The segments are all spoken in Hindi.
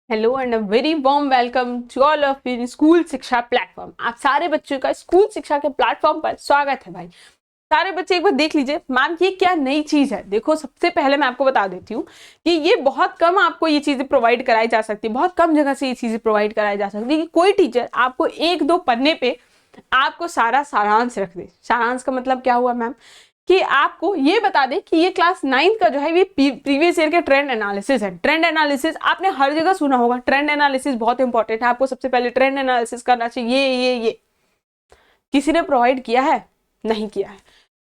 Hello and a very warm welcome to all of in school Shiksha platform. आप सारे बच्चों का स्कूल शिक्षा के प्लेटफॉर्म पर स्वागत है। भाई सारे बच्चे एक बार देख लीजिए मैम ये क्या नई चीज है। देखो सबसे पहले मैं आपको बता देती हूँ कि ये बहुत कम आपको ये चीजें प्रोवाइड कराई जा सकती है, बहुत कम जगह से ये चीजें प्रोवाइड कराई जा सकती है कि कोई टीचर आपको एक दो पन्ने पे आपको सारा सारांश रख दे। सारांश का मतलब क्या हुआ मैम कि आपको ये बता दें कि ये क्लास 9th का जो है ये प्रीवियस ईयर के ट्रेंड एनालिसिस है। ट्रेंड एनालिसिस आपने हर जगह सुना होगा, ट्रेंड एनालिसिस बहुत इंपॉर्टेंट है। आपको सबसे पहले ट्रेंड एनालिसिस करना चाहिए। ये किसी ने प्रोवाइड किया है? नहीं किया है।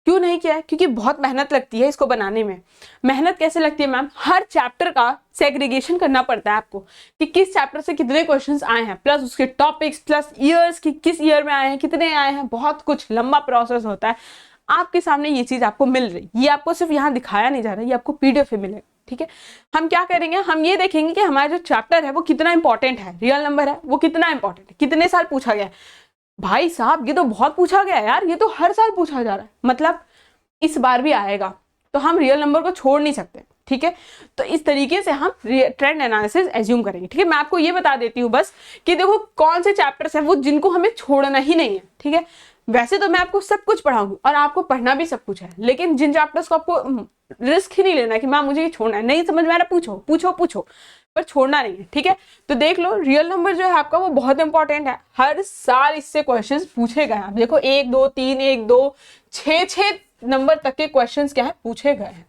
क्यों नहीं किया है? क्योंकि बहुत मेहनत लगती है इसको बनाने में। मेहनत कैसे लगती है मैम? हर चैप्टर का सेग्रीगेशन करना पड़ता है आपको कि किस चैप्टर से कितने क्वेश्चंस आए हैं, प्लस उसके टॉपिक्स, प्लस ईयर्स की किस ईयर में आए हैं, कितने आए हैं। बहुत कुछ लंबा प्रोसेस होता है। आपके सामने ये चीज आपको मिल रही, ये आपको सिर्फ यहाँ दिखाया नहीं जा रहा, ये आपको पीडीएफ में मिलेगा। ठीक है, हम क्या करेंगे, हम ये देखेंगे कि हमारा जो चैप्टर है वो कितना इंपॉर्टेंट है, रियल नंबर है वो कितना इंपॉर्टेंट है, कितने साल पूछा गया है। भाई साहब ये तो बहुत पूछा गया है यार, ये तो हर साल पूछा जा रहा है, मतलब इस बार भी आएगा, तो हम रियल नंबर को छोड़ नहीं सकते। ठीक है, तो इस तरीके से हम ट्रेंड एनालिसिस एज्यूम करेंगे। ठीक है, मैं आपको ये बता देती हूँ बस कि देखो कौन से चैप्टर्स हैं वो जिनको हमें छोड़ना ही नहीं है। ठीक है, वैसे तो मैं आपको सब कुछ पढ़ाऊंगी और आपको पढ़ना भी सब कुछ है, लेकिन जिन चैप्टर्स को आपको रिस्क ही नहीं लेना कि मैम मुझे ये छोड़ना है, नहीं समझ में आ रहा पूछो पूछो पूछो, पर छोड़ना नहीं है। ठीक है, तो देख लो रियल नंबर जो है आपका वो बहुत इंपॉर्टेंट है। हर साल इससे क्वेश्चंस पूछे गए हैं। देखो 1 2 3 1 2 6 नंबर तक के क्वेश्चंस क्या है पूछे गए हैं,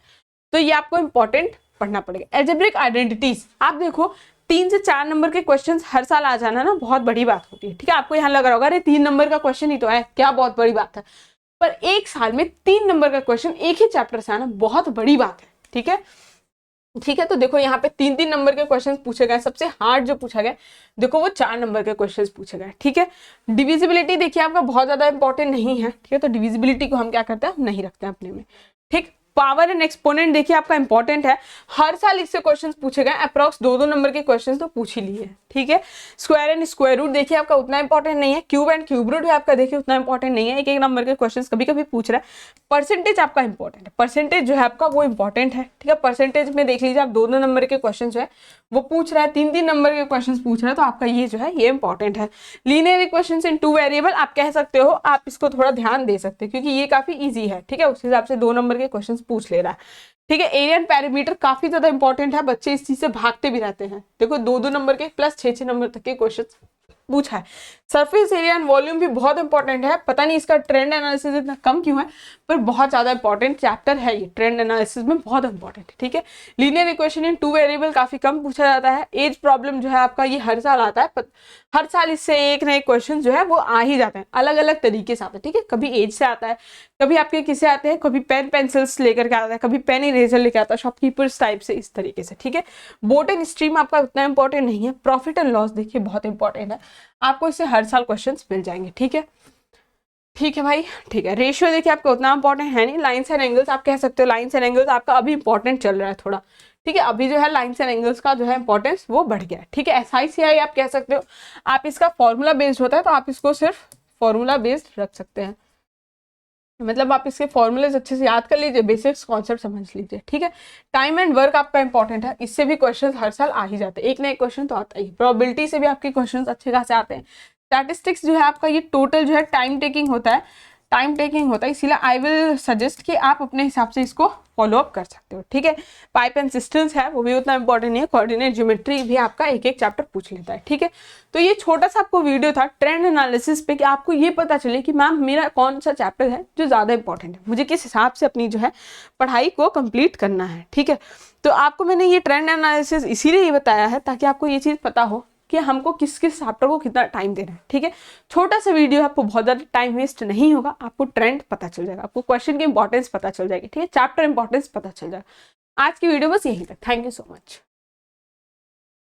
तो ये आपको इंपॉर्टेंट पढ़ना पड़ेगा। एल्जेब्रिक आइडेंटिटीज आप देखो 3 से 4 नंबर के क्वेश्चंस हर साल आ जाना ना बहुत बड़ी बात होती है। ठीक है, आपको यहाँ लग रहा होगा अरे 3 नंबर का क्वेश्चन ही तो है, क्या बहुत बड़ी बात है, पर एक साल में 3 नंबर का क्वेश्चन एक ही चैप्टर से आना बहुत बड़ी बात है। ठीक है, ठीक है, तो देखो यहाँ पे 3 नंबर के क्वेश्चंस पूछे गए। सबसे हार्ड जो पूछा गया देखो वो 4 नंबर के क्वेश्चंस पूछे गए। ठीक है, डिविजिबिलिटी देखिए आपका बहुत ज्यादा इंपॉर्टेंट नहीं है। ठीक है, तो डिविजिबिलिटी को हम क्या करते हैं, नहीं रखते हैं अपने में। ठीक, पावर एंड एक्सपोनेंट देखिए आपका इंपॉर्टेंट है, हर साल इससे क्वेश्चंस पूछे गए। अप्रॉक्स 2 नंबर के क्वेश्चंस तो पूछ ही लिए। ठीक है, स्क्वायर एंड स्क्वायर रूट देखिए आपका उतना इंपॉर्टेंट नहीं है। क्यूब एंड क्यूब रूट भी आपका देखिए उतना इंपॉर्टेंट नहीं है, एक नंबर के क्वेश्चंस कभी कभी पूछ रहा है। परसेंटेज आपका इंपॉर्टेंट है, परसेंटेज जो है आपका वो इंपॉर्टेंट है। ठीक है, परसेंटेज में देख लीजिए आप 2 नंबर के क्वेश्चन जो है वो पूछ रहा है, 3 नंबर के क्वेश्चन पूछ रहा है, तो आपका ये जो है ये इंपॉर्टेंट है। लीनियर इक्वेशंस इन 2 वेरिएबल आप कह सकते हो, आप इसको थोड़ा ध्यान दे सकते हो क्योंकि ये काफी ईजी है। ठीक है, उस हिसाब से 2 नंबर के क्वेश्चन पूछ ले रहा है। ठीक है, एरिया एंड पैरामीटर काफी ज्यादा इंपॉर्टेंट है, बच्चे इस चीज से भागते भी रहते हैं। देखो 2 नंबर के प्लस 6 नंबर तक के क्वेश्चन पूछा है। सरफेस एरिया एंड वॉल्यूम भी बहुत इंपॉर्टेंट है, पता नहीं इसका ट्रेंड एनालिसिस इतना कम क्यों है, पर बहुत ज्यादा इंपॉर्टेंट चैप्टर है ये, ट्रेंड एनालिसिस में बहुत इंपॉर्टेंट है। ठीक है, लीनियर इक्वेशन इन 2 वेरिएबल काफी कम पूछा जाता है। एज प्रॉब्लम जो है आपका ये हर साल आता है, हर साल इससे एक नए क्वेश्चन जो है वो आ ही जाते हैं, अलग अलग तरीके से आते हैं। ठीक है, कभी एज से आता है, कभी आपके किसे आते हैं, कभी पेन पेंसिल्स लेकर के आता है, कभी पेन इरेजर लेकर आता है, शॉपकीपर्स टाइप से, इस तरीके से। ठीक है, बोट एंड स्ट्रीम आपका उतना इंपॉर्टेंट नहीं है। प्रॉफिट एंड लॉस देखिए बहुत इंपॉर्टेंट है, आपको इससे हर साल क्वेश्चंस मिल जाएंगे। ठीक है, ठीक है भाई, ठीक है। रेशियो देखिए आपका उतना इंपॉर्टेंट है नहीं। लाइन्स एंड एंगल्स आप कह सकते हो, लाइन्स एंड एंगल्स आपका अभी इंपॉर्टेंट चल रहा है थोड़ा। ठीक है, अभी जो है लाइन्स एंड एंगल्स का जो है इंपॉर्टेंस वो बढ़ गया है। ठीक है, SICI आप कह सकते हो, आप इसका फॉर्मूला बेस्ड होता है तो आप इसको सिर्फ फॉर्मूला बेस्ड रख सकते हैं, मतलब आप इसके फॉर्मूलेज अच्छे से याद कर लीजिए, बेसिक्स कॉन्सेप्ट समझ लीजिए। ठीक है, टाइम एंड वर्क आपका इंपॉर्टेंट है, इससे भी क्वेश्चन हर साल आ ही जाते हैं, एक ना एक क्वेश्चन तो आता ही। प्रोबेबिलिटी से भी आपके क्वेश्चन अच्छे खासे आते हैं। स्टैटिस्टिक्स जो है आपका ये टोटल जो है टाइम टेकिंग होता है, टाइम टेकिंग होता है, इसीलिए आई विल सजेस्ट कि आप अपने हिसाब से इसको फॉलो अप कर सकते हो। ठीक है, पाइप एंड सिस्टम्स है वो भी उतना इंपॉर्टेंट नहीं है। कोऑर्डिनेट ज्योमेट्री भी आपका एक एक चैप्टर पूछ लेता है। ठीक है, तो ये छोटा सा आपको वीडियो था ट्रेंड एनालिसिस पे कि आपको ये पता चले कि मैम मेरा कौन सा चैप्टर है जो ज़्यादा इंपॉर्टेंट है, मुझे किस हिसाब से अपनी जो है पढ़ाई को कंप्लीट करना है। ठीक है, तो आपको मैंने ये ट्रेंड एनालिसिस इसीलिए ये बताया है ताकि आपको ये चीज़ पता हो कि हमको किस किस चैप्टर को कितना टाइम देना है। ठीक है, छोटा सा वीडियो है, आपको बहुत ज़्यादा टाइम वेस्ट नहीं होगा, आपको ट्रेंड पता चल जाएगा, आपको क्वेश्चन की इंपॉर्टेंस पता चल जाएगी। ठीक है, चैप्टर इंपॉर्टेंस पता चल जाएगा। आज की वीडियो बस यहीं तक। Thank you so much.